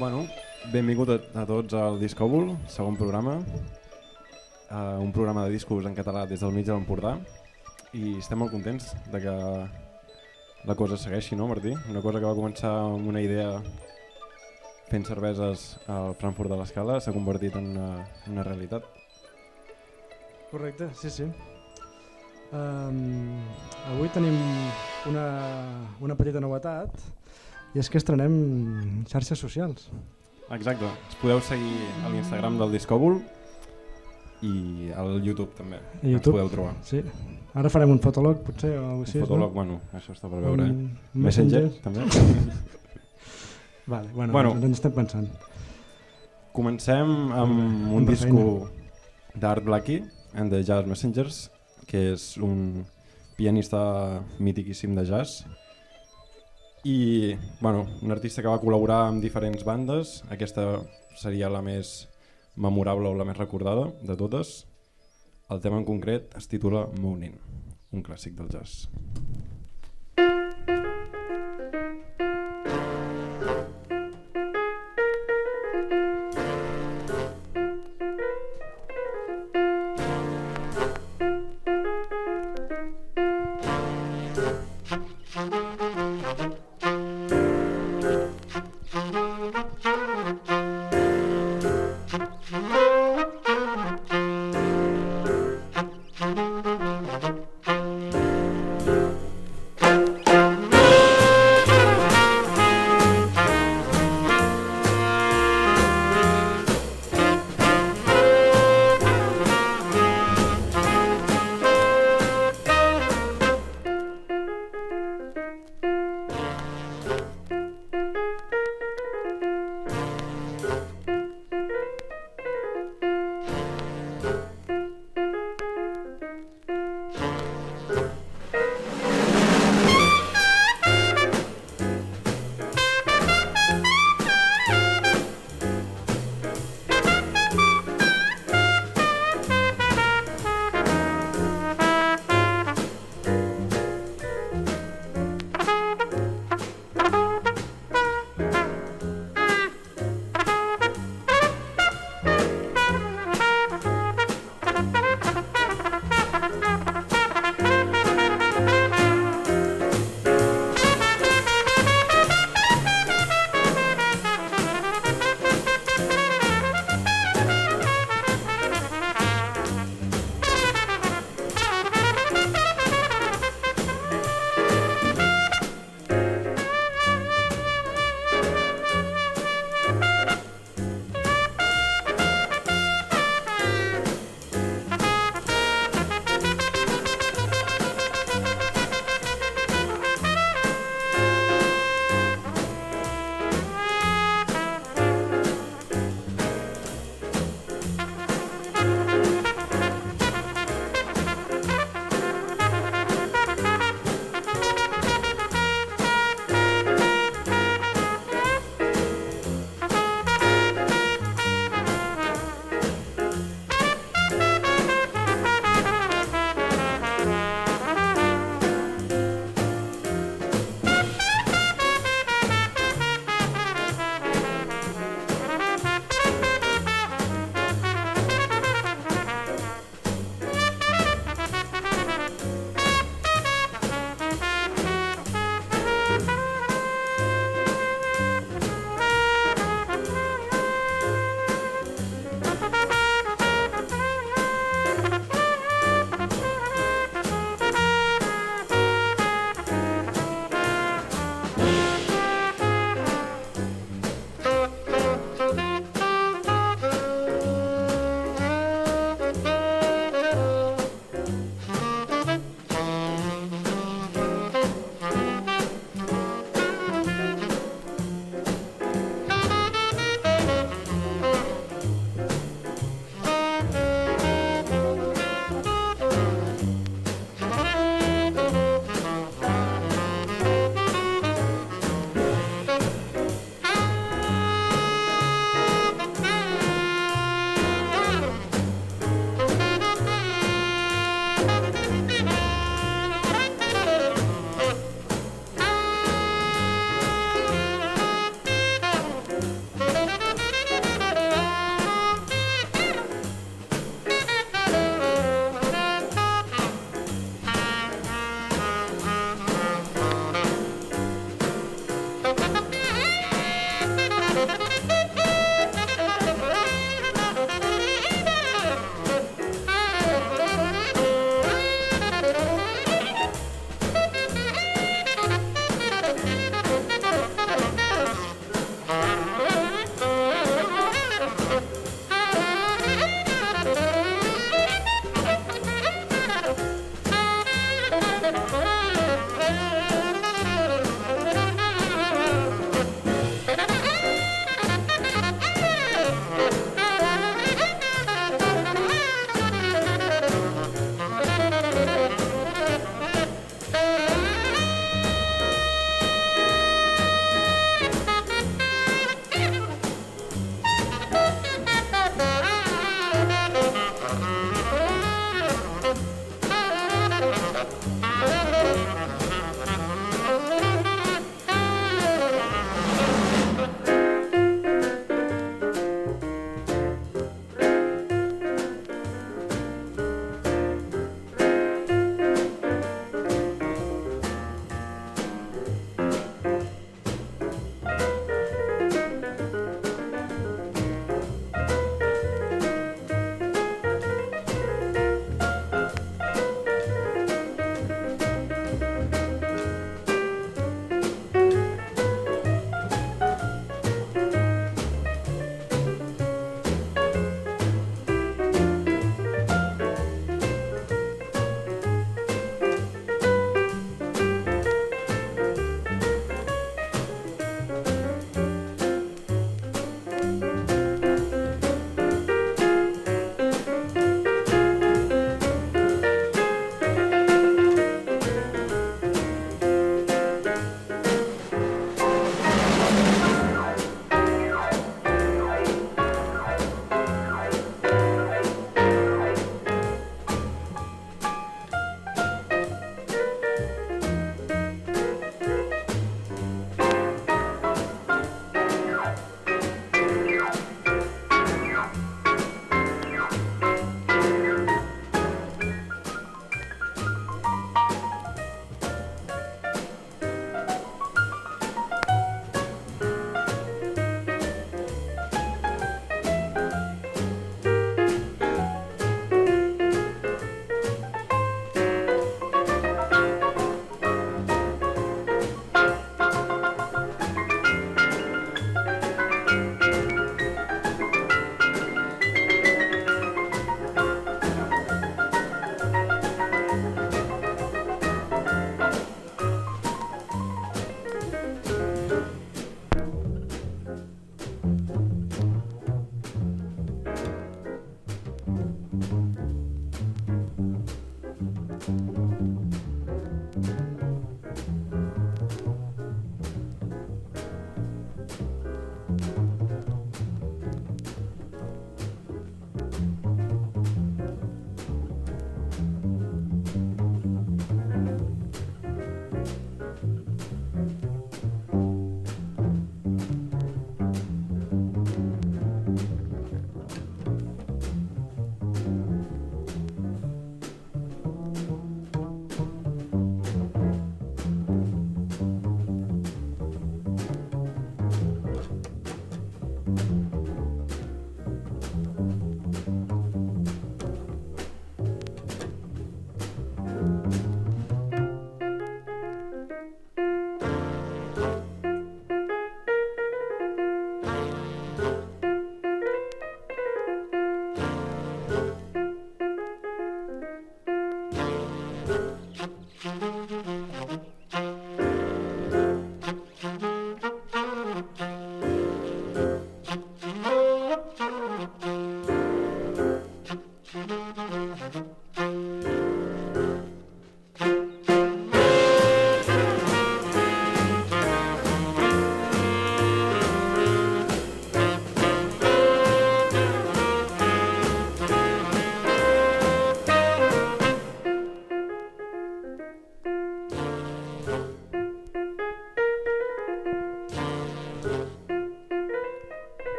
Bueno, benvingut a tots al Discòbul, segon programa. Un programa de discos en català des del mig de l'Empordà. I estem molt contents de que la cosa segueixi, no, Martí? Una cosa que va començar amb una idea fent cerveses al Frankfurt de l'Escala s'ha convertit en una realitat. Correcte, sí. Avui tenim una petita novetat i és que estrenem xarxes socials. Exacte, ens podeu seguir a l'Instagram del Discòbul i al YouTube també, ens podeu trobar. Sí. Ara farem un fotolog potser o alguna cosa així. Un fotolog, bueno, això està per veure. Messenger també. Vale, bueno, ens estem pensant. Comencem amb un disco d'Art Blakey and the Jazz Messengers, que és un pianista mítiquíssim de jazz i un artista que va col·laborar amb diferents bandes. Aquesta seria la més memorable o la més recordada de totes. El tema en concret es titula Moonin, un clàssic del jazz.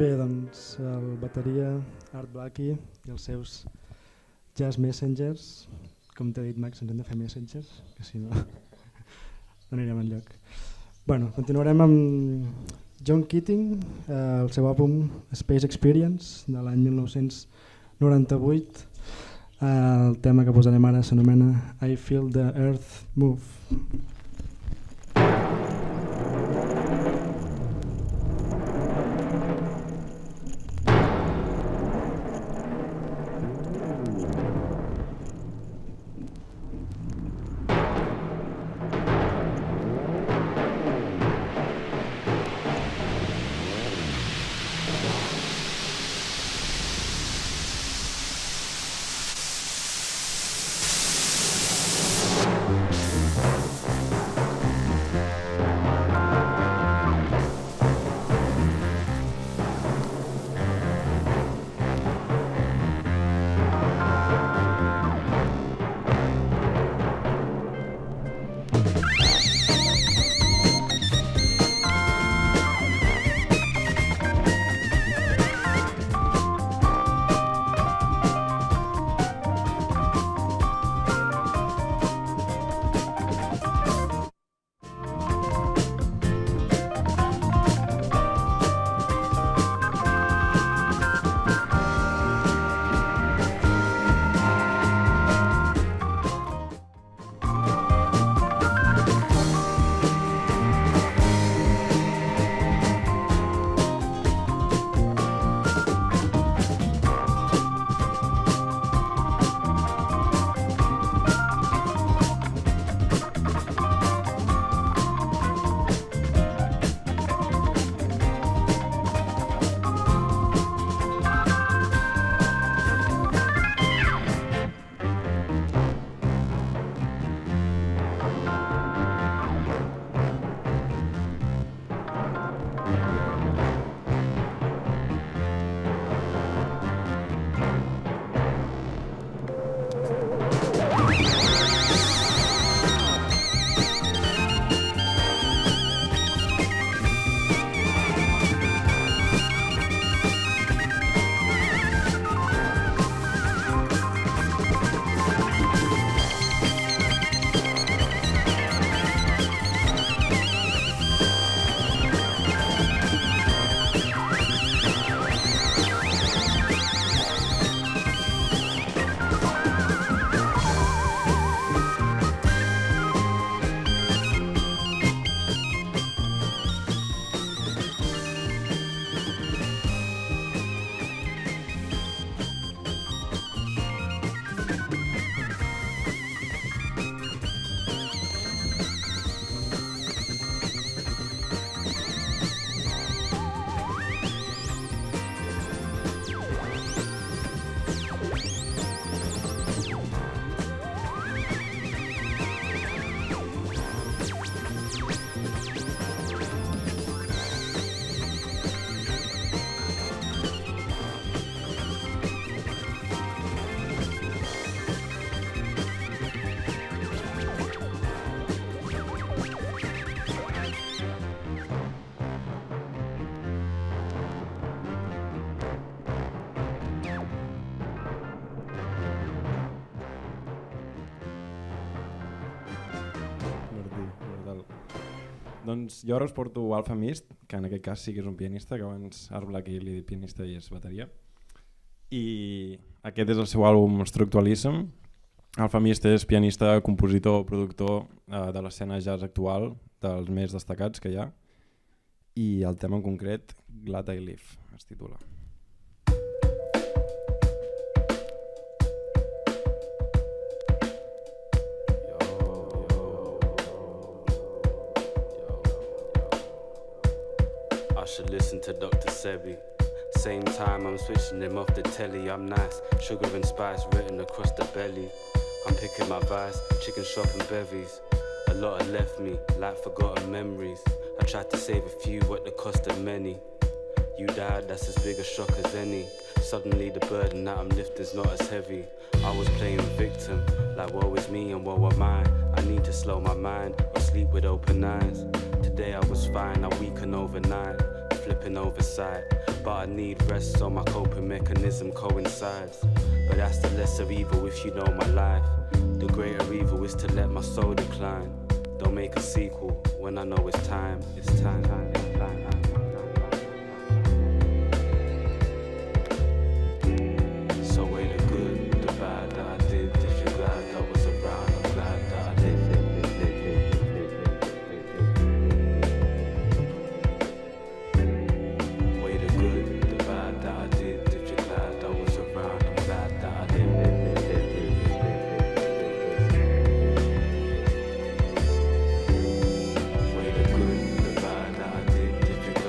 Bé, doncs el bateria Art Blakey i els seus Jazz Messengers, com t'he dit Max, ens hem de fer Messengers, que si no, no anirem enlloc. Bueno, continuarem amb John Keating, el seu àlbum Space Experience de l'any 1998. El tema que posarem ara s'anomena I Feel the Earth Move. Doncs jo ara us porto Alpha Mist, que en aquest cas sí que és un pianista, que abans Art Blakey li he dit pianista i és bateria. I aquest és el seu àlbum Structuralism. Alpha Mist és pianista, compositor, productor de l'escena jazz actual, dels més destacats que hi ha. I el tema en concret, Glad I Live, es titula. I should listen to Dr. Sebi. Same time I'm switching him off the telly. I'm nice, sugar and spice written across the belly. I'm picking my vice, chicken shop and bevies. A lot have left me, like forgotten memories. I tried to save a few at the cost of many. You died, that's as big a shock as any. Suddenly the burden that I'm lifting's not as heavy. I was playing victim, like woe is me and woe am I. I need to slow my mind or sleep with open eyes. Today I was fine, I weaken overnight, flipping oversight. But I need rest so my coping mechanism coincides. But that's the lesser evil if you know my life. The greater evil is to let my soul decline. Don't make a sequel when I know it's time, it's time, it's time. So weigh the good, the bad that I did. If you're glad I was around, I'm glad that I did. Weigh the good, the bad that I did. If you're glad I was around, I'm glad that I did. Weigh the good, the bad that I did. If you're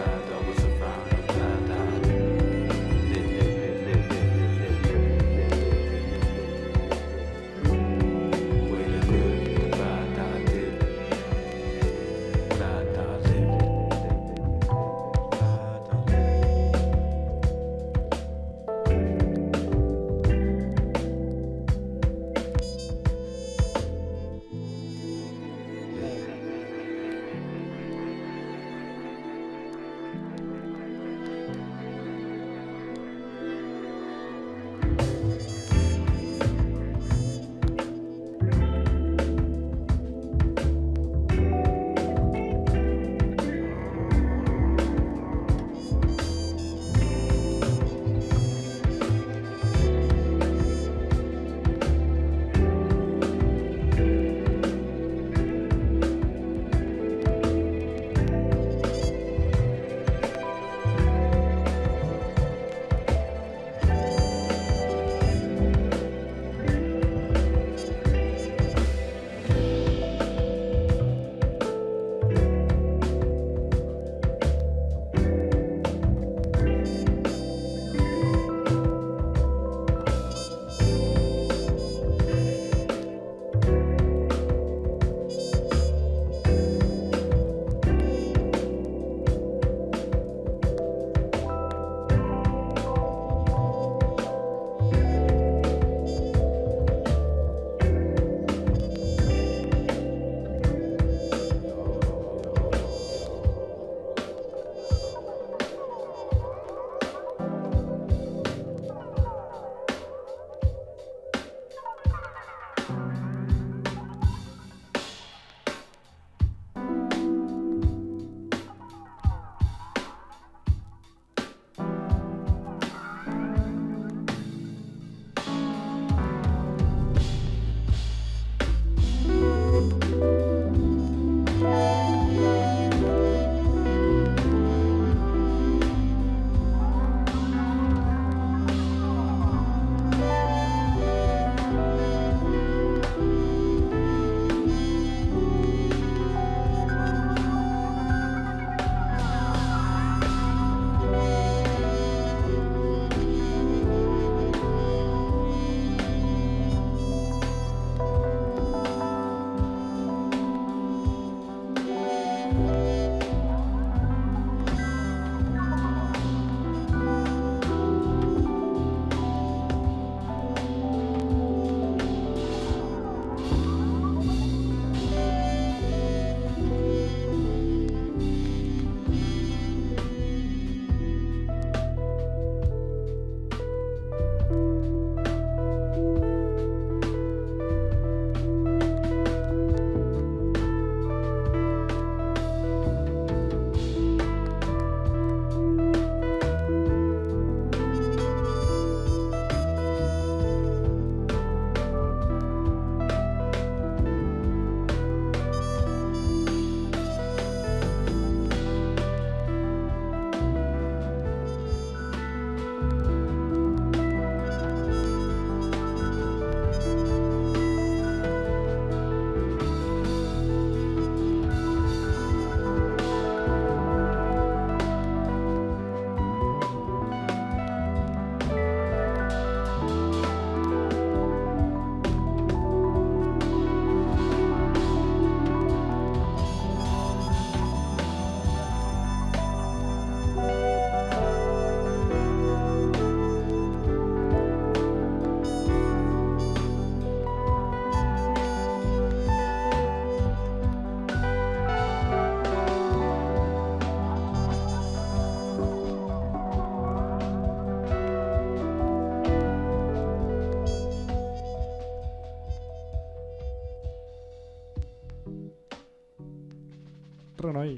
Renoi,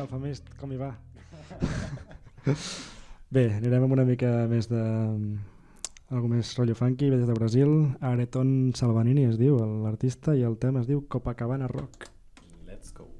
Alfamist, com hi va? Bé, anirem amb una mica més de... algo més rotllo funky, ve des de Brasil. Areton Salvanini es diu l'artista i el tema es diu Copacabana Rock. Let's go.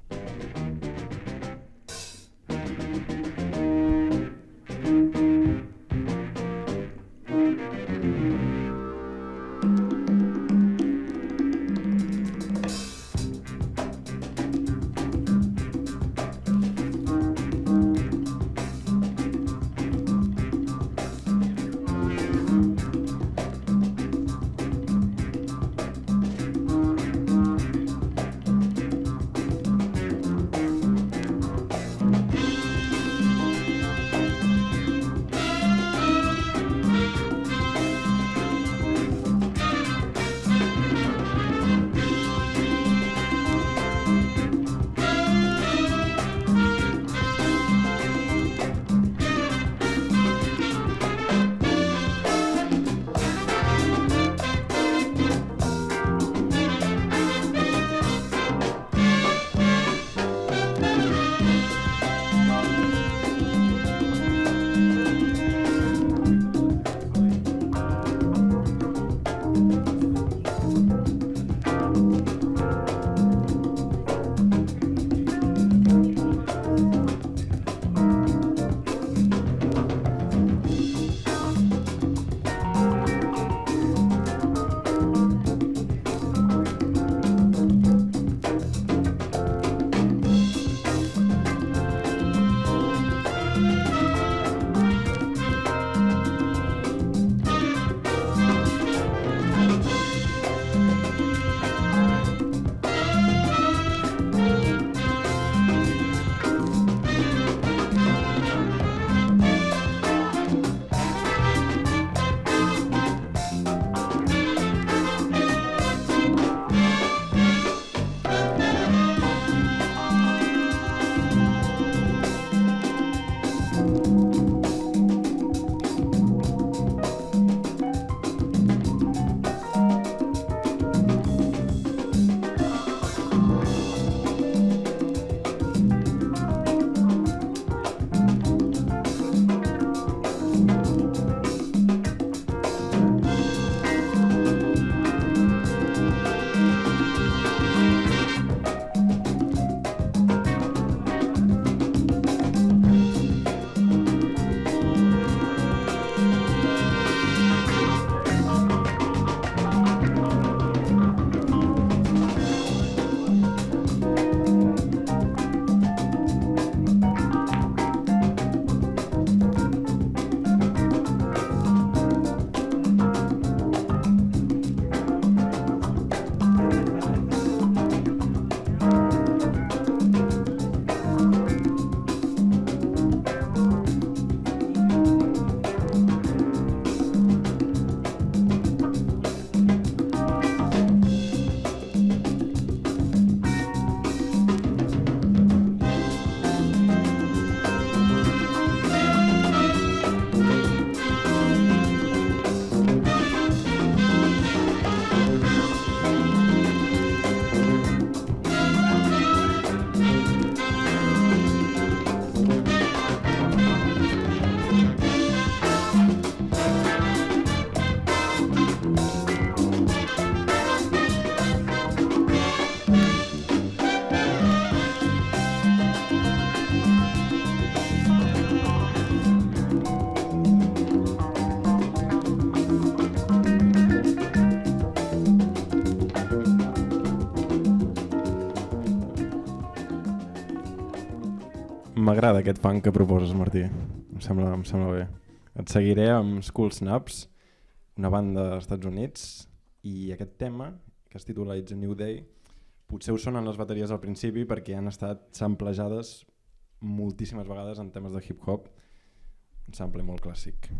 M'agrada aquest funk que proposes, Martí. Em sembla bé. Et seguiré amb School Snaps, una banda dels Estats Units, i aquest tema, que es titula It's a New Day, potser us sonen les bateries al principi perquè han estat samplejades moltíssimes vegades en temes de hip-hop, un sample molt clàssic.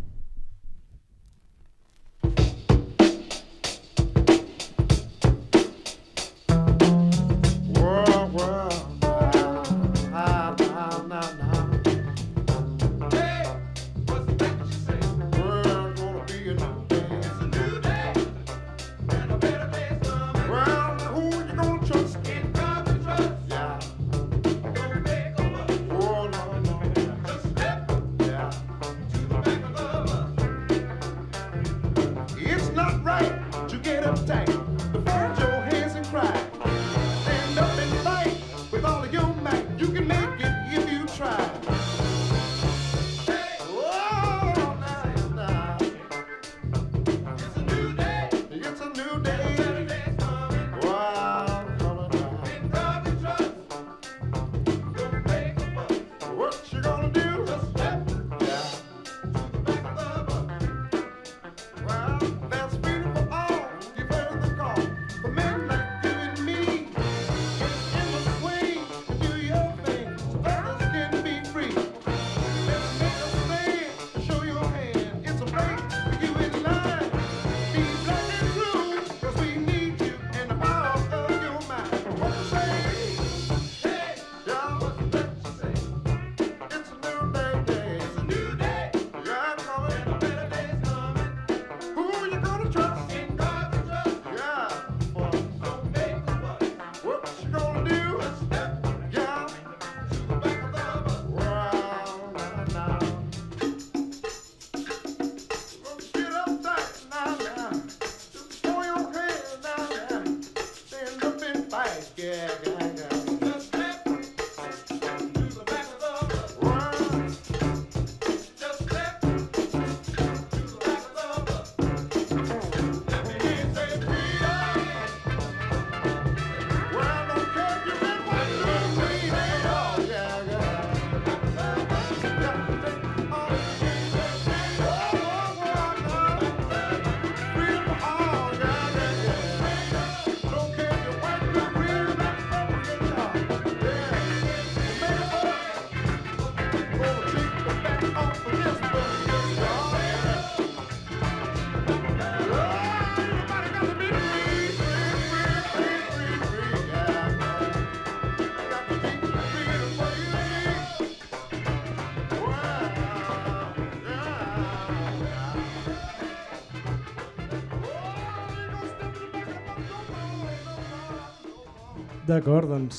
D'acord, doncs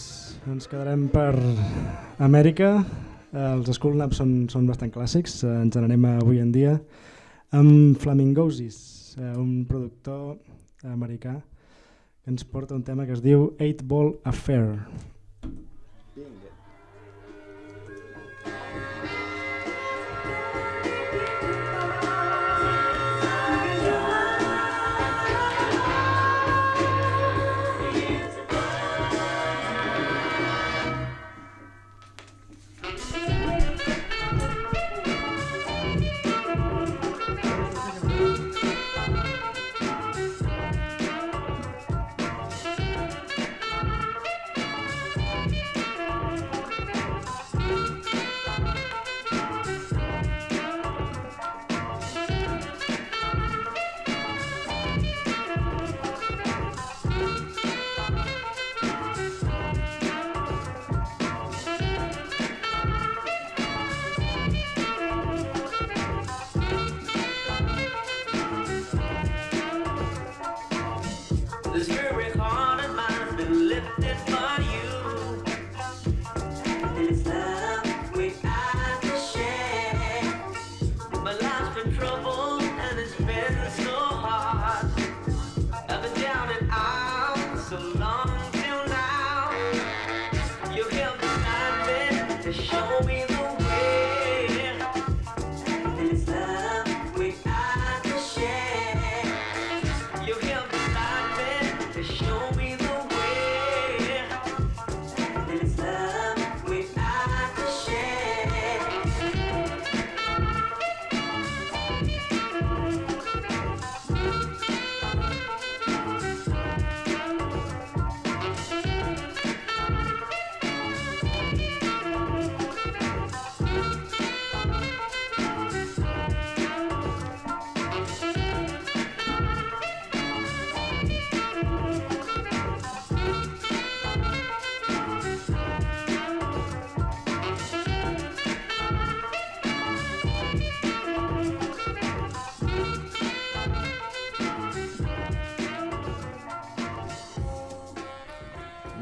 ens quedarem per Amèrica. Els Skull Naps són bastant clàssics, ens n'anem avui en dia amb Flamingosis, un productor americà que ens porta un tema que es diu 8 Ball Affair.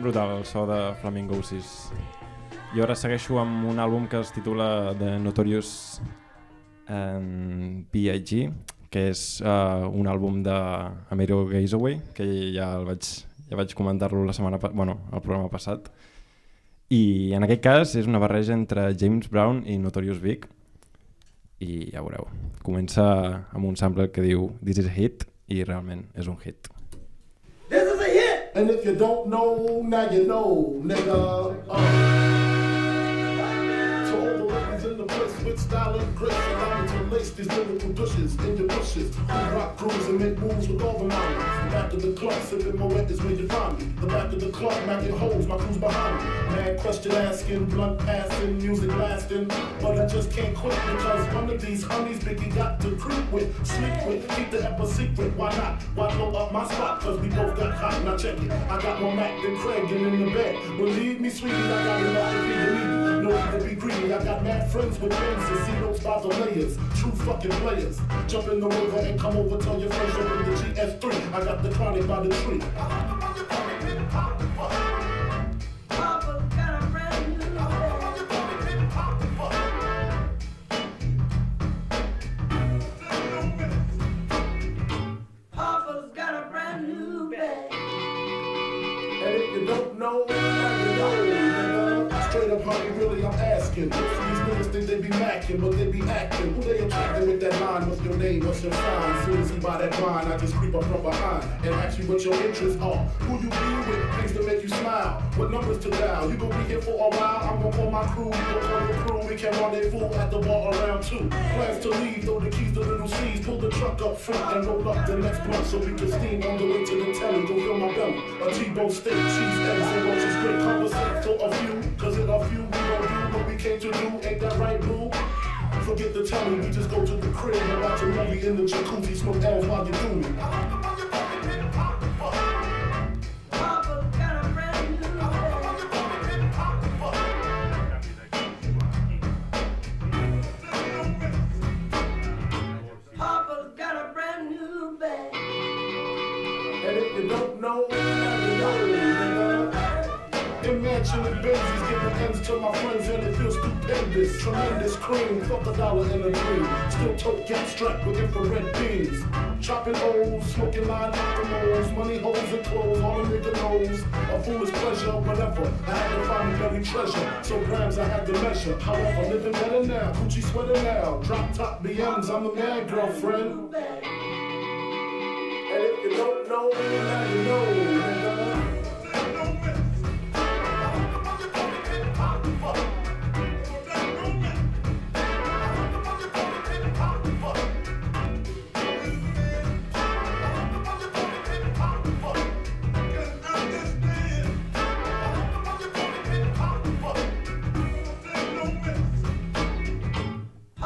Brutal el so de Flamingosis. Jo ara segueixo amb un àlbum que es titula The Notorious B.I.G., que és un àlbum d'Amero Gazaway, que ja vaig comentar-lo el programa passat. I en aquest cas és una barreja entre James Brown i Notorious Big. I ja veureu, comença amb un sample que diu This is a hit, i realment és un hit. This is a hit! And if you don't know, now you know, nigga. To all the ladies in the place with style and grace, allow me to lace these lyrical douches in your bushes. We rock grooves and make moves with all the knowledge. The back of the club, sipping Moet is where you find me. The back of the club, macking holes, my crew's behind me. Mad question asking, blunt passing, music lasting. But I just can't quit because one of these honeys Biggie got to creep with, sleep with, keep the ep a secret. Why not? Why blow up my spot? Cause we both got hot. Now check it. I got more Mac than Craig and in the bed. Believe me, sweetie, I got enough to feed the needy. No need to be greedy. I got mad friends with friends and see notes by the layers. True fucking players. Jump in the river and come over, tell your friends over the GS3. I got the chronic by the tree. Straight up, honey, really, I'm asking. Most of these niggas think they be macking, but they be acting. Who they attracting with that line? What's your name? What's your sign? As soon as he buy that wine, I just creep up from behind and ask you what your interests are. Who you be with? Things to make you smile. What numbers to dial? You gon' be here for a while. I'm gon' call my crew. You gon' call your crew. We can rendezvous at the bar around 2. Plans to leave, throw the keys to Little C's. Pull the truck up front and roll up the next blunt so we can steam on the way to the telly. Go fill my belly. A T-bone steak, cheese, eggs, and roaches. Great conversation for a few. Cause in a few we gon' do what we came to do. Ain't that right, boo? Forget the telly, we just go to the crib and watch a movie in the jacuzzi. Smoke L's while you do me. Imagine the Benzies giving ends to my friends and it feels stupendous. Tremendous cream, fuck a dollar in a dream. Still tote cat strapped with infrared beams. Chopping O's, smoking line acrimos, money holes and clothes, all a nigga knows. A foolish pleasure, whatever. I had to find a buried treasure, so grams I had to measure. However, living better now, Gucci sweater now. Drop top BMs, I'm the man, girlfriend. And if you don't know, now you know, nigga.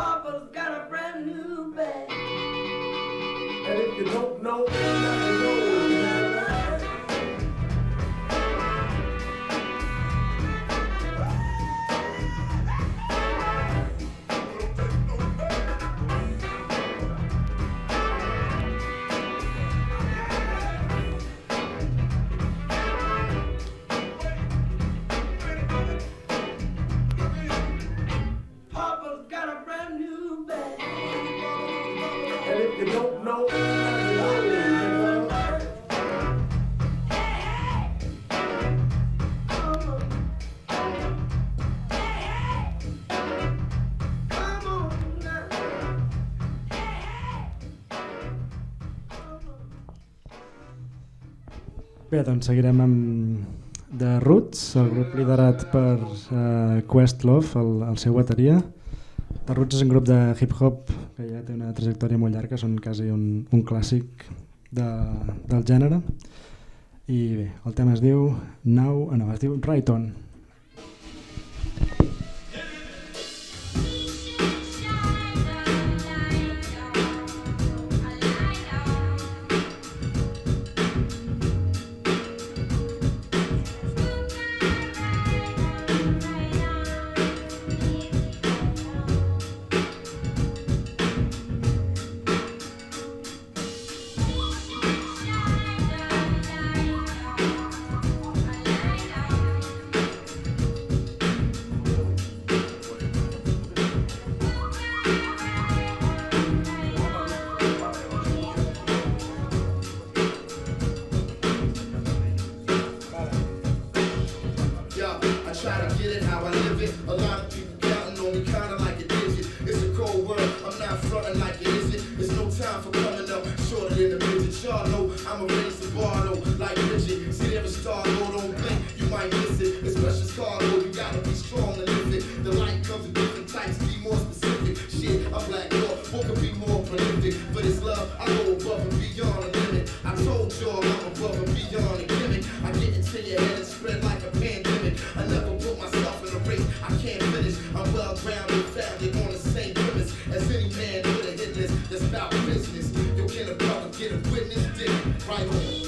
Papa's got a brand new bag. And if you don't know, now you know. Papa's got a brand new bag. And if you don't know, now you know. Come on now. Bé, doncs seguirem amb The Roots, el grup liderat per Questlove, el seu bateria. The Roots és un grup de hip-hop que ja té una trajectòria molt llarga, són quasi un clàssic del gènere. I bé, el tema es diu es diu Right On. Yeah, I try to get it how I live it. A lot of people counting on me kinda like a digit. It's a cold world, I'm not fronting like it isn't. There's no time for coming up shorter than a midget. Y'all know I'm a raise the bar though, like Bridget. See every star go, don't blink, you might miss it. It's precious cargo, you gotta be strong to lift it. The light comes in different types, be more specific. Shit, I'm black dog, what could be more prolific? For this love, I go above and beyond the limit. I told y'all I'm above and beyond the gimmick. I get into your head and spread like a pandemic. I never put myself in a race, I can't finish. I'm well grounded, founded on the same premise as any man with a hit list that's about business. Yo, can a brother get a witness? Dick, right on.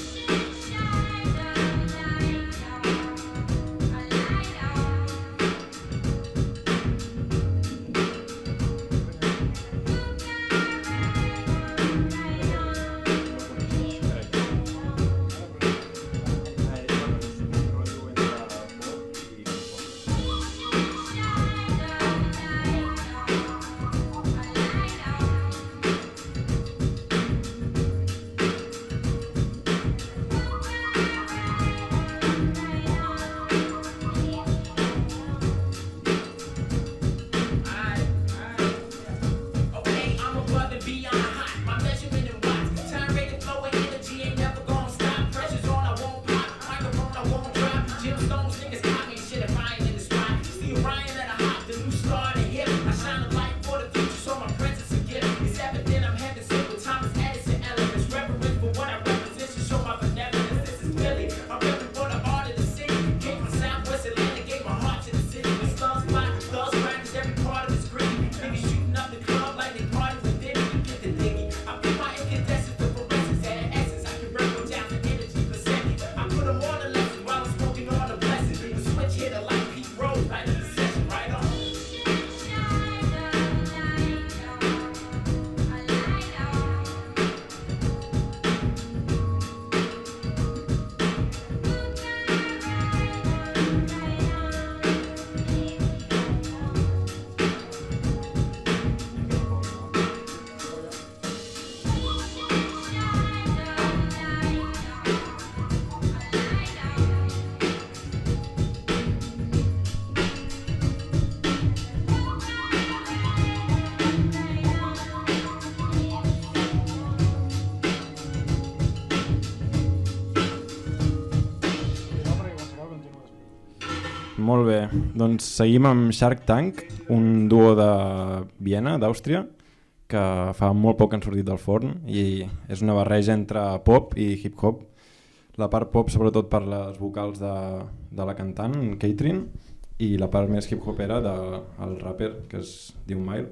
molt bé. Doncs seguim amb Shark Tank, un duo de Viena, d'Àustria, que fa molt poc que han sortit del forn i és una barreja entre pop i hip-hop. La part pop sobretot per les vocals de la cantant, Catherine, i la part més hip-hopera del rapper, que es diu Mile.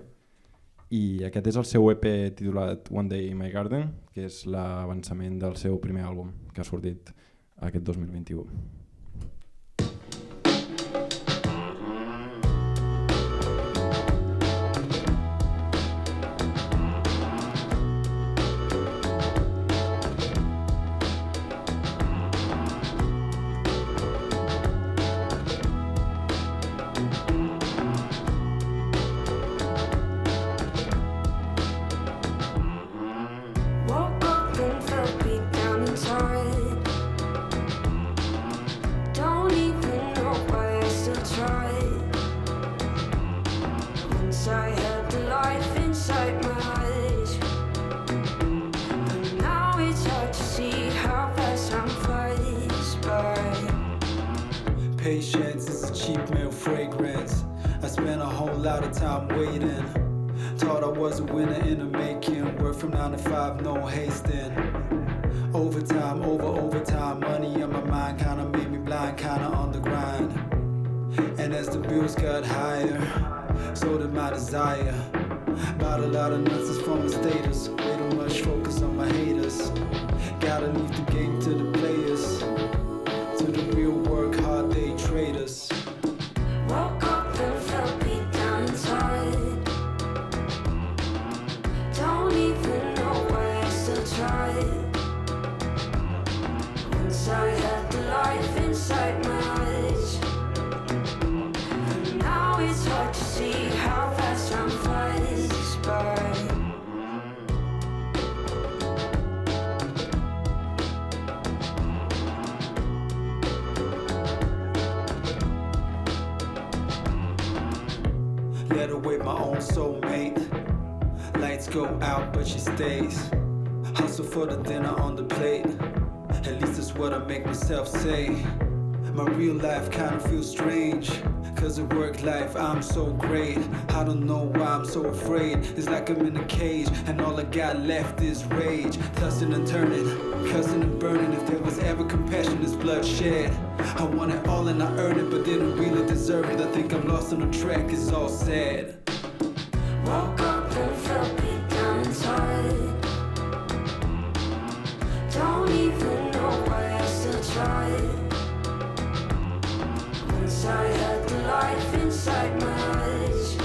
I aquest és el seu EP titulat One Day in My Garden, que és l'avançament del seu primer àlbum, que ha sortit aquest 2021. Patience is a cheap male fragrance. I spent a whole lot of time waiting. Thought I was a winner in the making. Work from 9 to 5, no hasting. Overtime, overtime. Money on my mind kinda made me blind, kinda on the grind. And as the bills got higher, so did my desire. Bought a lot of nonsense from the status. Way too much focus on my haters. Gotta leave the game to the players. To the real work hard day traders. Woke up and felt beat down inside. Don't even know why I still tried. Once I had the life inside my eyes, and now it's hard to see how fast time flies by. Let her with my own soulmate. Lights go out, but she stays. Hustle for the dinner on the plate. At least that's what I make myself say. My real life kinda feels strange. Cause at work life I'm so great. I don't know why I'm so afraid. It's like I'm in a cage and all I got left is rage. Tossing and turning, cussing and burning. If there was ever compassion, it's bloodshed. I want it all and I earned it, but didn't really deserve it. I think I'm lost on the track, it's all sad. Woke up and felt beat down inside. Don't even know why I still tried. Once I had the life inside my eyes,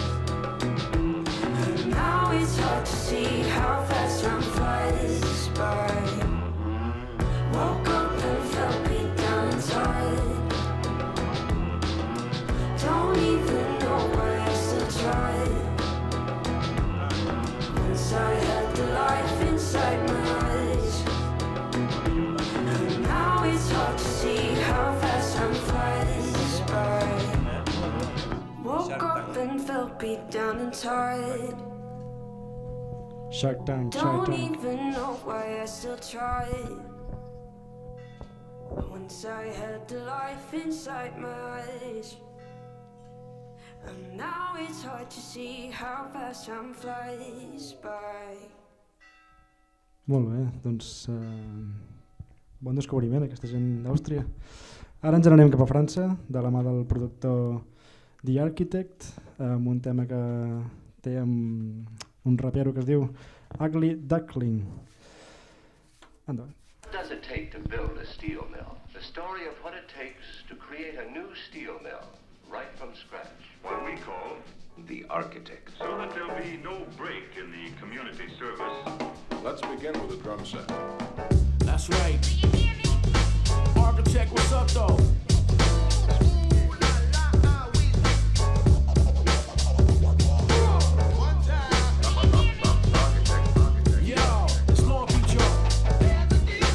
and now it's hard to see how fast time flies by. Woke up and felt beat down inside. Don't even know why I still tried. Once I had the life inside my eyes, and now it's hard to see how fast time flies by. Woke up and felt beat down and tired. Shark Tank, Shark Don't Tank. even know why I still tried. Once I had the life inside my eyes, and now it's hard to see how fast time flies by. Molt bé, doncs bon descobriment aquesta gent d'Àustria. Ara ens n'anem cap a França, de la mà del productor The Architect, amb un tema que té amb un rapero que es diu Ugly Duckling. Endavant. What does it take to build a steel mill? The story of what it takes to create a new steel mill right from scratch. What we call The Architect. so that there'll be no break in the community service. Let's begin with a drum set. That's right. Architect, what's up though? Yo, it's Long Beach, yo.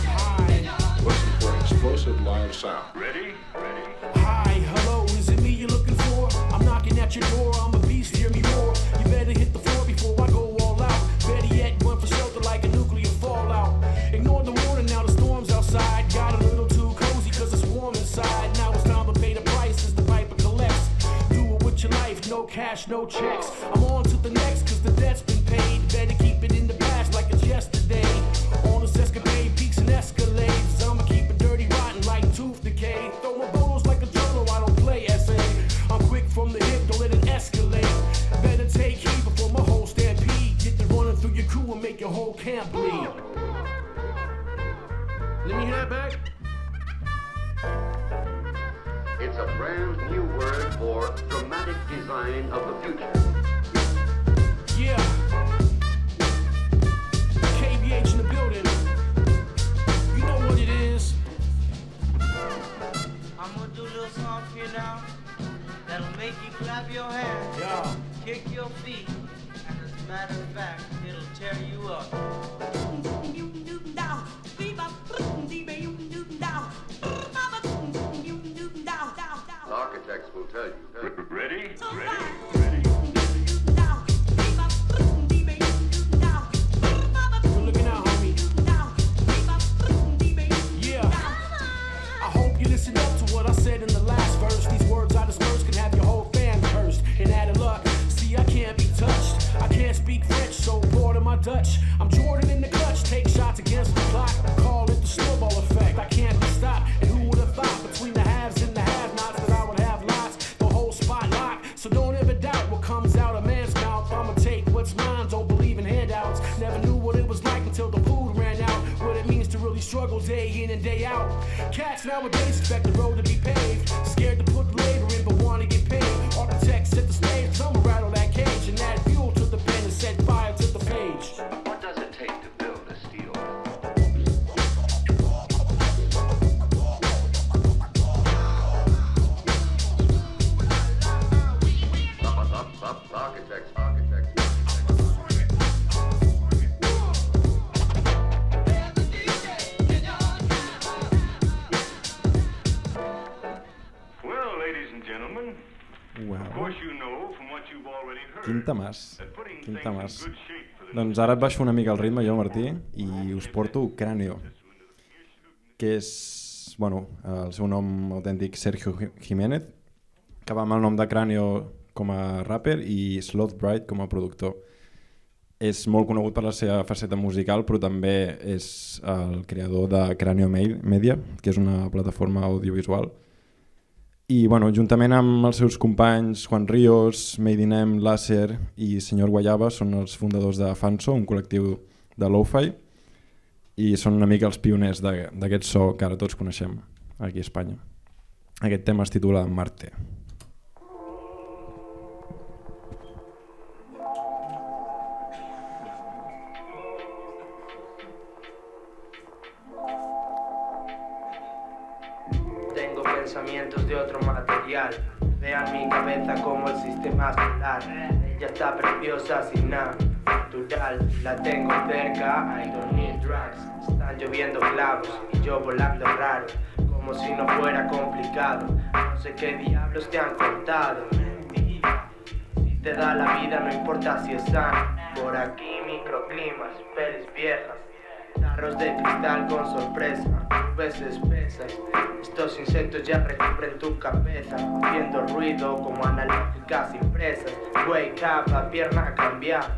Hi. Listen for explosive live sound. Ready? Ready? Hi, hello, is it me you're looking for? I'm knocking at your door, I'm a beast, hear me roar. You better hit the floor before I go all out. Better yet, run for shelter like a nuclear fallout. Ignore the warning, now the storm's outside. Got a little too cozy cause it's warm inside. Now it's time to pay the price as the piper collects. cash, no checks. I'm on to the next, cause the debt's been paid. Better keep it in the past like it's yesterday. On this escapade, peaks and escalades. I'ma keep it dirty, rotten like tooth decay. Throw my bolos like a journal, I don't play essay. I'm quick from the hip, don't let it escalate. Better take heed before my whole stampede. Get the running through your crew and make your whole camp bleed. Let me hear that back. It's a brand new word for dramatic design of the future. Yeah. KBH in the building. You know what it is. I'm gonna do a little song for you now that'll make you clap your hands, Yeah. kick your feet, and as a matter of fact, it'll tear you up. Architects will tell you. Ready? You're looking out, homie. Yeah. I hope you listen up to what I said in the last verse. These words I disperse can have your whole fan cursed. And out of luck, see I can't be touched. I can't speak French, so bored of my Dutch. I'm Jordan in the clutch, take shots against the clock. Call it the snowball effect. I can't be stopped. And who would have thought between the haves and the have-nots that I would have lots? The whole spot locked. So don't ever doubt what comes out of man's mouth. I'ma take what's mine, don't believe in handouts. Never knew what it was like until the food ran out. What it means to really struggle day in and day out. Cats nowadays expect the road to be paved. Scared to put labor in but wanna get paid. Architects set the stage, I'ma rattle that cage and add fuel to the pen and set fire to the page. What does it take to build a steel mill? Architects. Well, ladies and gentlemen, of Wow. course you know from what you've already heard Quin temàs. that putting Quin things temàs. in good shape for the Doncs ara et baixo una mica el ritme jo, Martí, i us porto Cráneo, que és, bueno, el seu nom autèntic Sergio Jiménez, que va amb el nom de Cráneo com a rapper i Sloth Bright com a productor. És molt conegut per la seva faceta musical, però també és el creador de Cráneo Media, que és una plataforma audiovisual. I bueno, juntament amb els seus companys Juan Ríos, Made in M, Láser i Senyor Guayaba són els fundadors de Fanso, un col·lectiu de lo-fi, i són una mica els pioners d'aquest so que ara tots coneixem aquí a Espanya. Aquest tema es titula Marte. Tengo pensamientos de otro material. Vean mi cabeza como el sistema solar. Ella está preciosa sin nada natural. La tengo cerca, I don't need drugs. Están lloviendo clavos y yo volando raro, como si no fuera complicado. No sé qué diablos te han contado. Mentira. Si te da la vida no importa si es sano. Por aquí microclimas, pelis viejas, tarros de cristal con sorpresa, nubes espesas. Estos insectos ya recubren tu cabeza, haciendo ruido como analógicas impresas. Wake up, la pierna cambiada.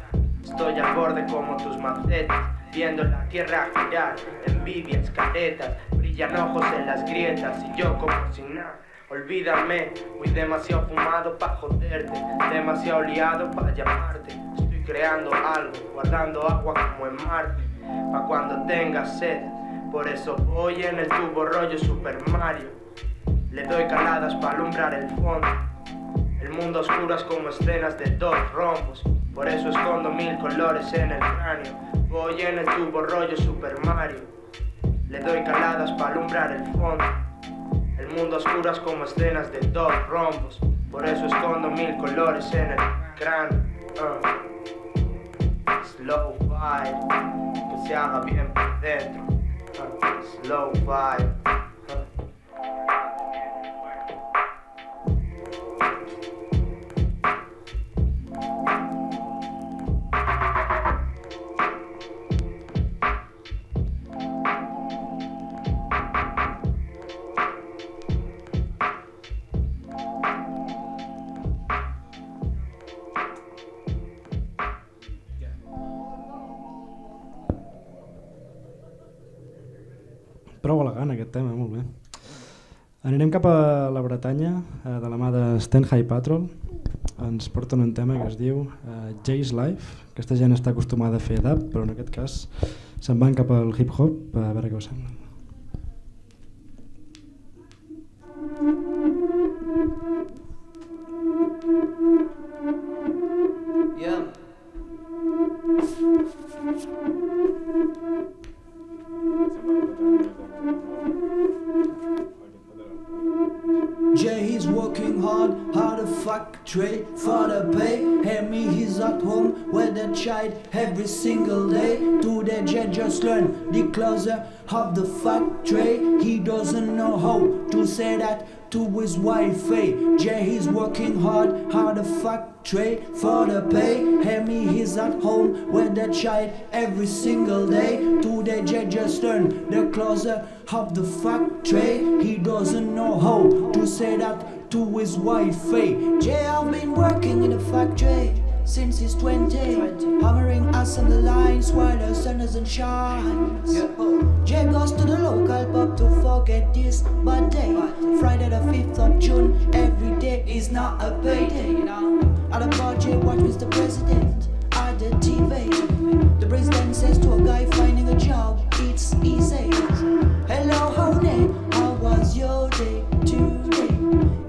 Estoy al borde como tus macetas, viendo la tierra girar. Envidias, caretas, brillan ojos en las grietas y yo como sin nada. Olvídame, voy demasiado fumado pa' joderte, demasiado liado pa' llamarte. Estoy creando algo, guardando agua como en Marte, pa' cuando tengas sed. Por eso voy en el tubo rollo Super Mario. Le doy caladas pa' alumbrar el fondo. El mundo a oscuras como escenas de dos rombos. Por eso escondo 1000 colores en el cráneo. Voy en el tubo rollo Super Mario. Le doy caladas pa' alumbrar el fondo. El mundo a oscuras como escenas de dos rombos. Por eso escondo 1000 colores en el cráneo. Slow vibe, que se haga bien por dentro. Slow vibe. prou elegant aquest tema, molt bé. Anirem cap a la Bretanya, de la mà de Sten High Patrol. Ens porten un tema que es diu Jay's Life. Aquesta gent està acostumada a fer dub, però en aquest cas se'n van cap al hip-hop, a veure què us sembla. Yeah. Jay is working hard to factory for the pay. Hemi he's at home with the child every single day. Today Jay just learn the closer of the factory. He doesn't know how to say that to his wife. Jay is working hard the factory for the pay. Hemi he's at home with the child every single day. Today Jay just learn the closer of the factory. He doesn't know how to say that to his wife. Jay have been working in the factory since he's 20, hammering us on the lines while the sun doesn't shine. Jay goes to the local pub to forget this bad day. Friday the 5th of June, every day is not a payday. At the bar, Jay watch Mr. President at the TV. The president says to a guy finding a job, it's easy. Hello honey, how was your day today?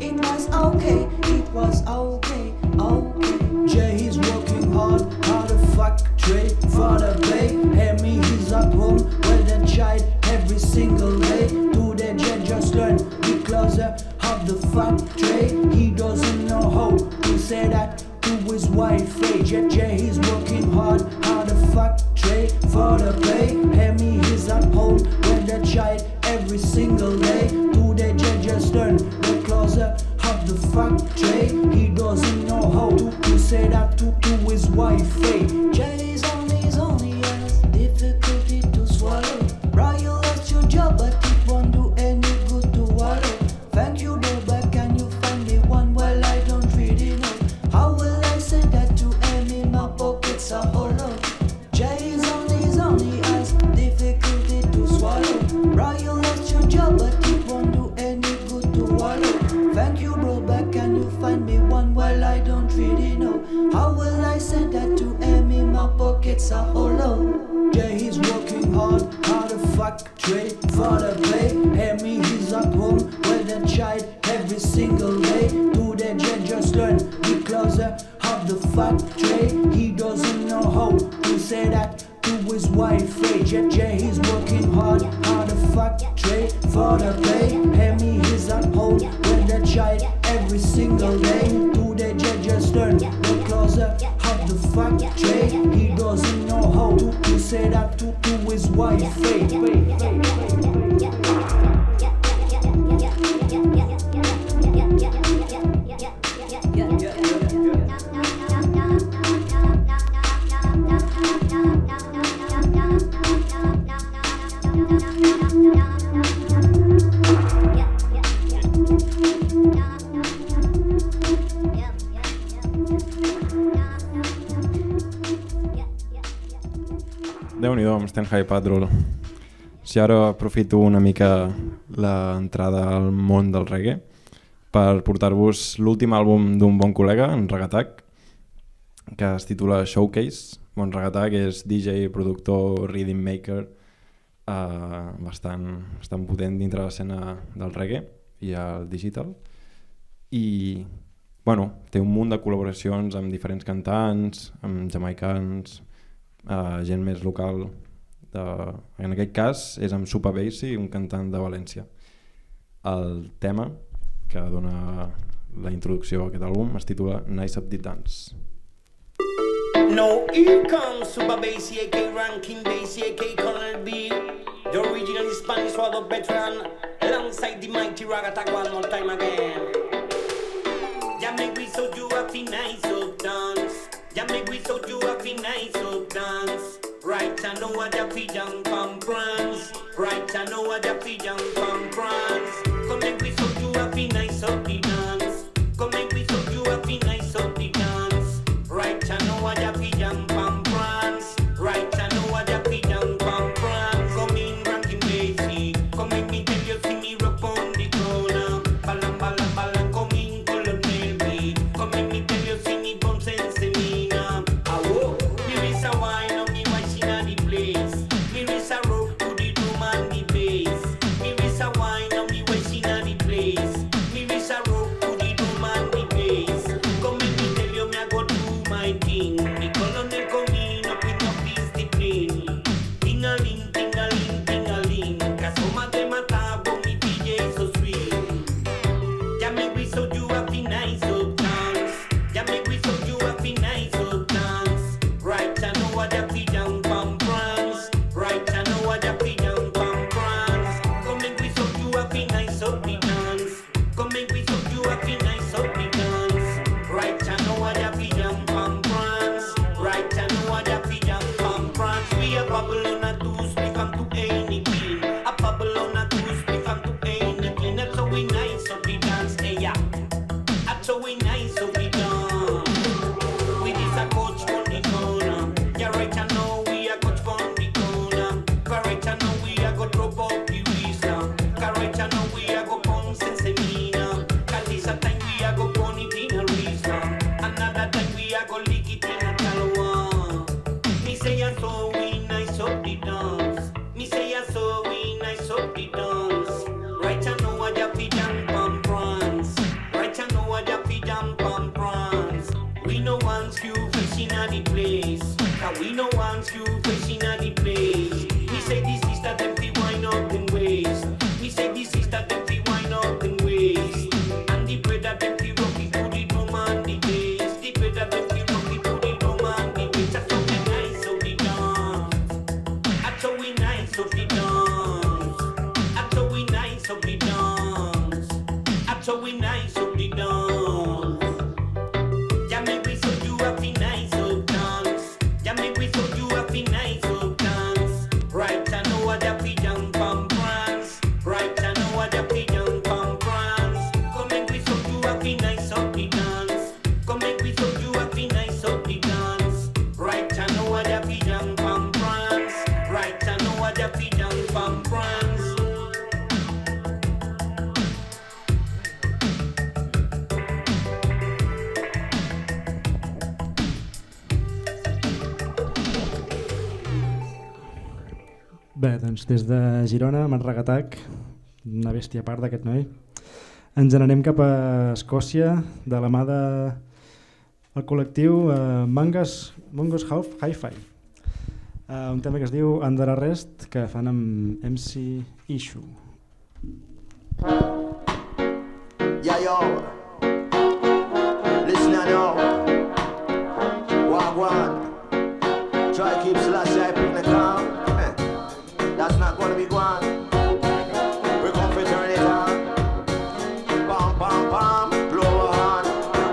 It was okay, it was okay, okay. Jay is working hard the factory for the pay. Hemi he's at home with the child every single day. Today Jay just learned the closer of the factory. He doesn't know how to say that to his wife. Jay is working hard the factory for the pay. Hemi he's at home with the child every single day. Today Jay just learned the closer of the factory. He doesn't know how to say that to his wife. Jay is only has difficulty to swallow. Right, you lost your job but it won't do any good to wallow. Thank you though, but can you find me one? Well, I don't really know. How will I say that to Emmy? My pockets are hollow. Jay is only has difficulty to swallow. Right, you lost your job but it won't do any good to wallow. Thank you bro, but can you find me one? Well, I don't really know. How will I say that to Emmy? My pockets are hollow. Jay is working hard the factory for the pay. Emmy he's at home with the child every single day. Today Jay just learned the closer of the factory. He doesn't know how to say that to his wife. Jay is working hard the factory for the pay. Emmy he's at home with the child every single day. Today Jay just learned the closer of the factory. He doesn't know how to say that to his wife. Déu-n'hi-do amb Sten High Patrol. Si ara aprofito una mica l'entrada al món del reggae per portar-vos l'últim àlbum d'un bon col·lega, en Regatag, que es titula Showcase. Bon, Regatag és DJ, productor, rhythm maker, bastant potent dintre l'escena del reggae i el digital. I bueno, té un munt de col·laboracions amb diferents cantants, amb jamaicans, gent més local. En aquest cas és amb Supa Basie, un cantant de València. El tema que dona la introducció a aquest àlbum es titula Nice Up the Dance. Now here comes Supa Basie, aka Ranking Basie, aka Colonel B, the original Spanish swallow veteran, alongside the mighty Regatag one more time again. Ya me guiso you a fi nice up dance. Ya me guiso you a fi nice up dance. Right, I know what ya fi jump from France. Right, I know what ya fi jump from France. Come make we so you a fi nice up the dance. Come make we so you a fi nice up the dance. Right, I know what ya fi jump from France. Right, I know what ya fi jump from France. Come in Ranking Basie. Come so we nice up the dance. Yeah, make we so you have to nice up dance. Yeah, make we so you have to nice up dance. Right, I know what that we young from France. Right, I know what that we young from France. Come make we so you have to nice up the dance. Come make we so you have to nice up the dance. Right, I know what that we young from France. Right, I know what that we young from France. Bé, doncs des de Girona, amb en Regatac, una bèstia part d'aquest noi, ens n'anem cap a Escòcia de la mà del col·lectiu Mongos Hi-Fi. Un tema que es diu Under Arrest, que fan amb MC Issue. Yeah, yo. Listen now. Wagwan. Try to keep Selassie in the calm. That's not gonna be gone. We're gonna fi turn it on. Bam, bam, bam, blow on.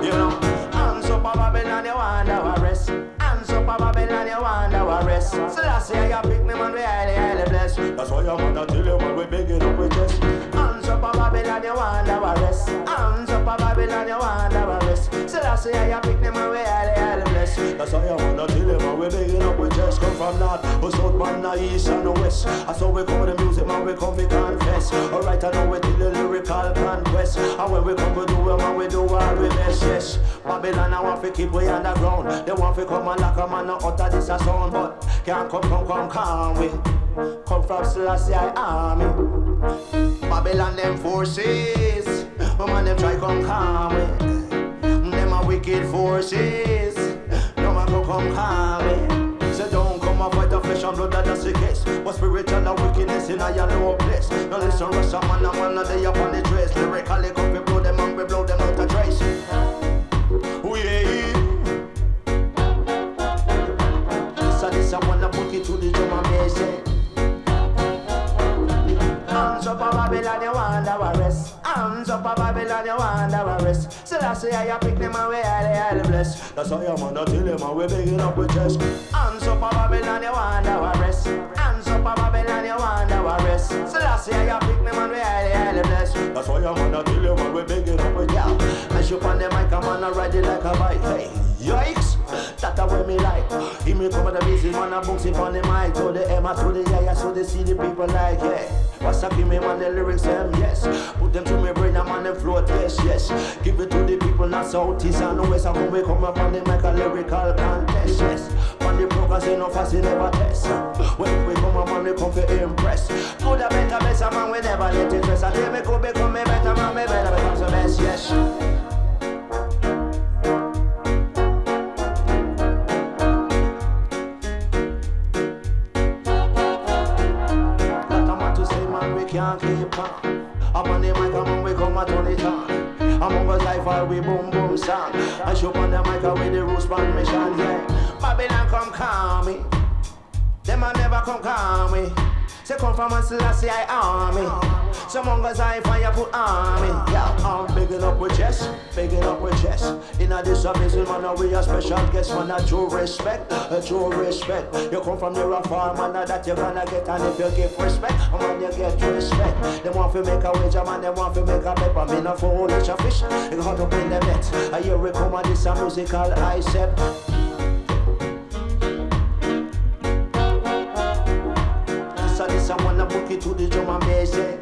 You know, hands up a Babylon, you wonder what rest. Hands up a Babylon, you wonder what rest. So that's why you pick me man, we highly blessed. That's why your mother tell you man, we big it up with chest. Hands up a Babylon, you wonder what rest. Hands up a Babylon, you wonder what rest. So that's why you pick me man, we highly blessed. That's why your mother tell you man, we big it up with chest. Come from north, but south, man, the east and the west. That's how we come with the music, man, we come to confess. Alright, I know we do the lyrical conquest. And when we come, we do it, man, we do our best, yes. Babylon, I want to keep we underground. They want to come and lock a man, not utter this a sound. But can't come we. Come from Selassie army. Babylon, them forces. My man, them try come we. Them are wicked forces. No man come we. So don't come and fight the flesh and blood, that's the case. But spiritual and wickedness in a low place. Now listen, Russia man, a man, they up on the trace. Lyrically come, we blow them and we blow them out of trace. Oh yeah. This I wanna book it to the drum and bass, yeah. Hands up a Babylon, you wonder what rest. Hands up a Babylon, you wonder what rest. So that's why you pick them and we highly blessed. That's why your mother tell them and we bigging up with chest. Hands up a Babylon, you wonder what rest. Hands up a Babylon, you wonder what rest. So that's why you pick them and we highly blessed. That's why your mother tell them and we bigging up with yeah. As you on the mic, I'm on a ride it like a bike. Hey, yikes, that's the way me like. He me come with the business man and books it on the mic. To the M, to the yeah, so they see the people like yeah. What's up, give me man the lyrics them, yes. Put them to me brain and man them float, yes, yes. Give it to the people, not south, east and west. And when we come up on the mic a lyrical contest, yes. On the progress, say no fuss, never test. When we come up on the come to impress. Put a better, better man, we never let it rest. I tell me go become me better man, me better become the best, yes. Can't keep on. I'm on the mic and when we come and turn it on. Among us life all we boom boom song. I show on the mic with the roots band mission, yeah. Babylon come call me. Them a never come call me. Say come from a Selassie army. Some Mongos I fire put army. Yeah, I'm bigging up with chest, bigging up with chest. In a this business man, we a special guest man. A true respect, a true respect. You come from the rough farm man, that you gonna get. And if you give respect, man you get respect. They want to make a wager man, they want to make a pepper. Me no foolish a fish, you got to in the net. A year we come and this a musical I said. I wanna book it to the drum and bass, yeah.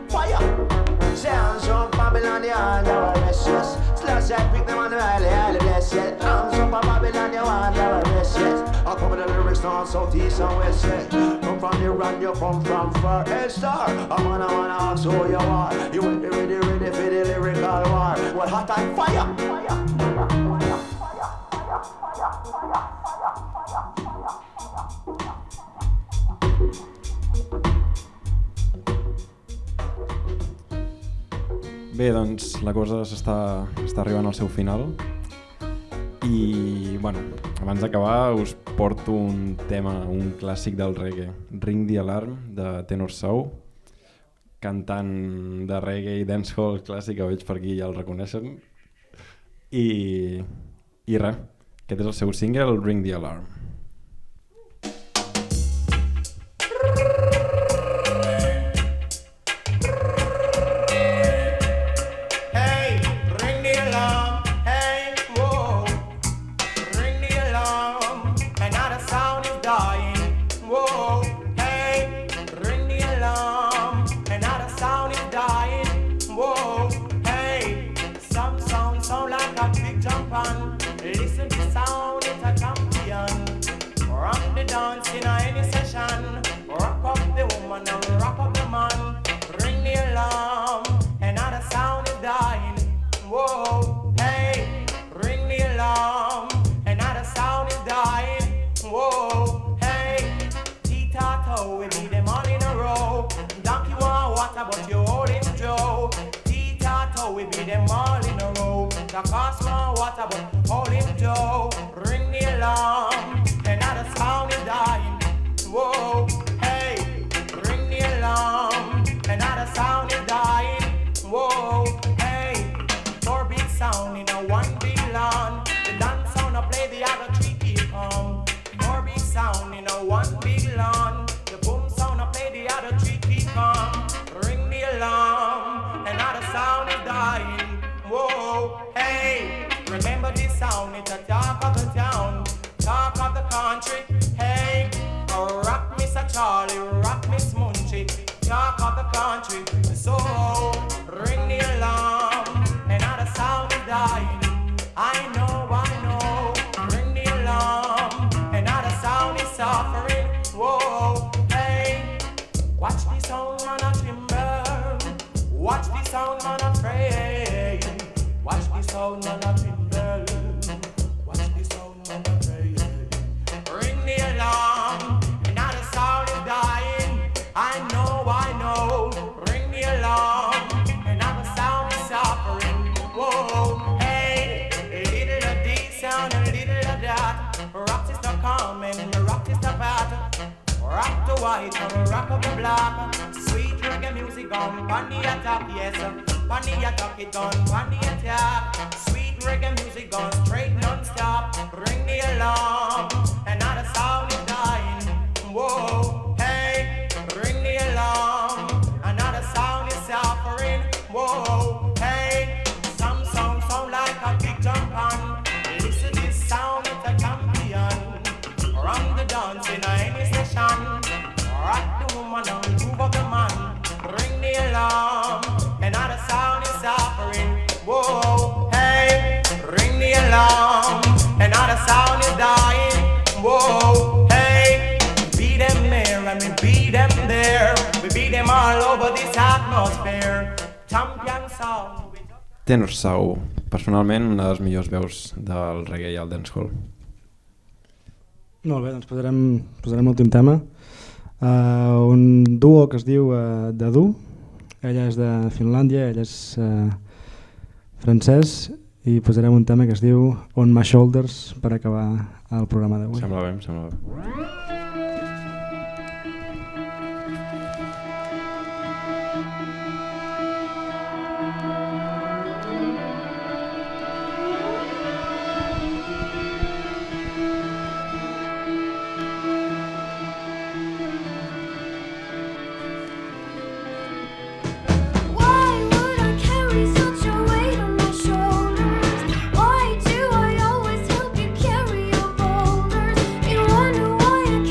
Fire! Sounds of Babylon, the under arrest, yes. Slash, I pick them on the highly blessed, yes. Sounds of Babylon, the under arrest, yes. I come with the lyrics down south, east and west, yeah. Come from Iran, you come from far east star. I wanna ask who you are. You ain't ready for the lyrical war. What hot like fire! Bé, doncs la cosa està arribant al seu final i, bueno, abans d'acabar us porto un tema, un clàssic del reggae, Ring the Alarm, de Tenor Sau, cantant de reggae i dancehall clàssica, veig per aquí ja el reconeixen. I res, aquest és el seu single, Ring the Alarm. Tenor Sau, personalment una de les millors veus del reggae i el dancehall. Molt bé, doncs posarem l'últim tema. Un duo que es diu Dadu, ella és de Finlàndia, ell és francès, i posarem un tema que es diu On My Shoulders per acabar el programa d'avui. Sembla bé, sembla bé. Why do I always help you carry your boulders? You wonder why I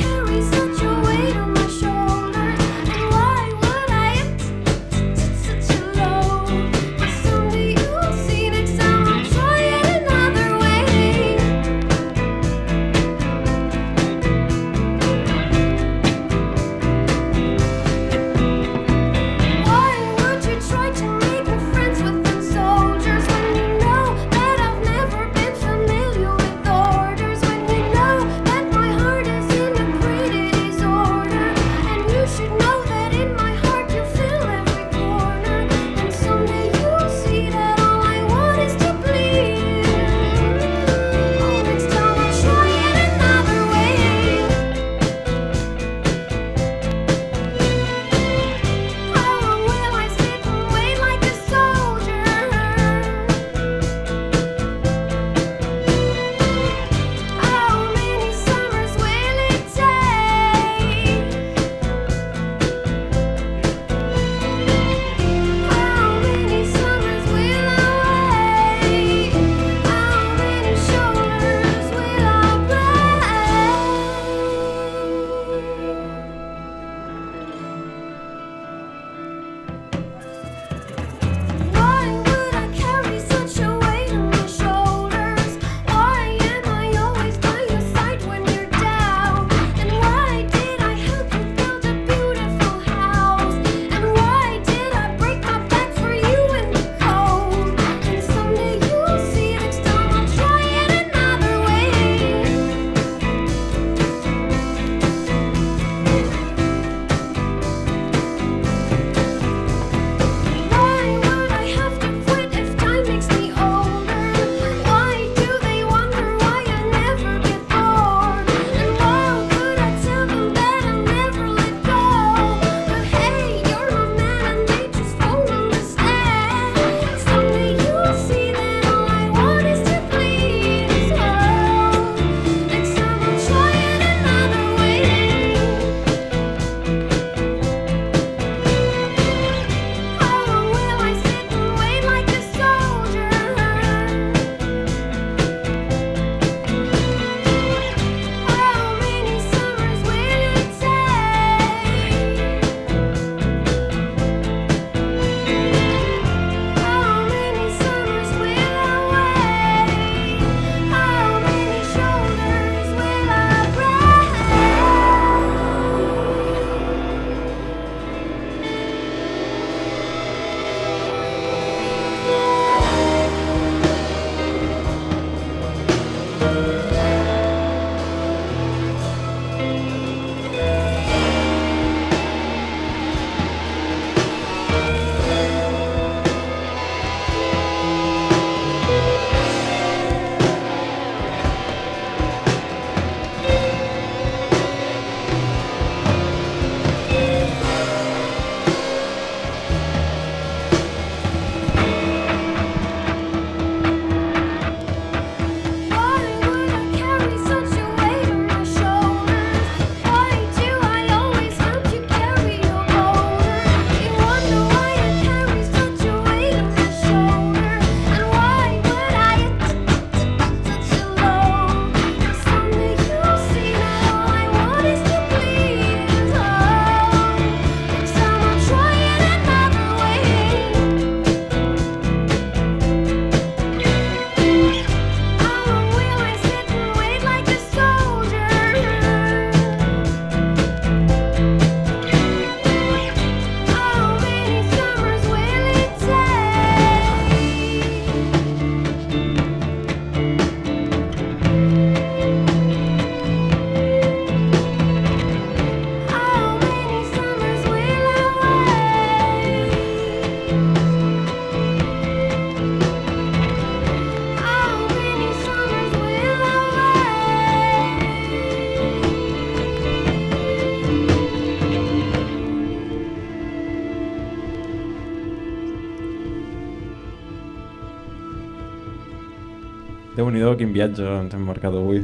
Déu-n'hi-do, quin viatge ens hem marcat avui.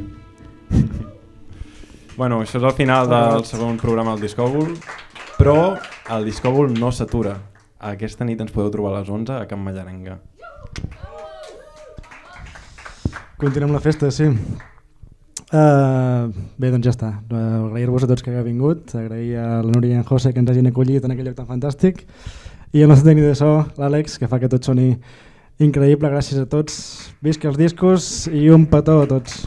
Bueno, això és el final del segon programa del Discòbul, però el Discòbul no s'atura. Aquesta nit ens podeu trobar a les 11 a Can Mallarenga. Continuem la festa, sí. Bé, doncs ja està. Agrair-vos a tots que hagueu vingut, agrair a la Núria i en José que ens hagin acollit en aquell lloc tan fantàstic, i el nostre tècnic de so, l'Àlex, que fa que tot soni increïble. Gràcies a tots, visca els discos i un petó a tots.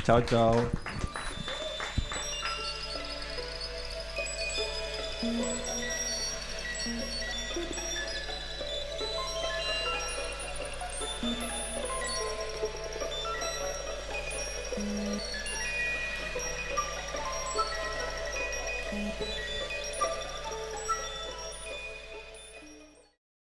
Ciao, ciao.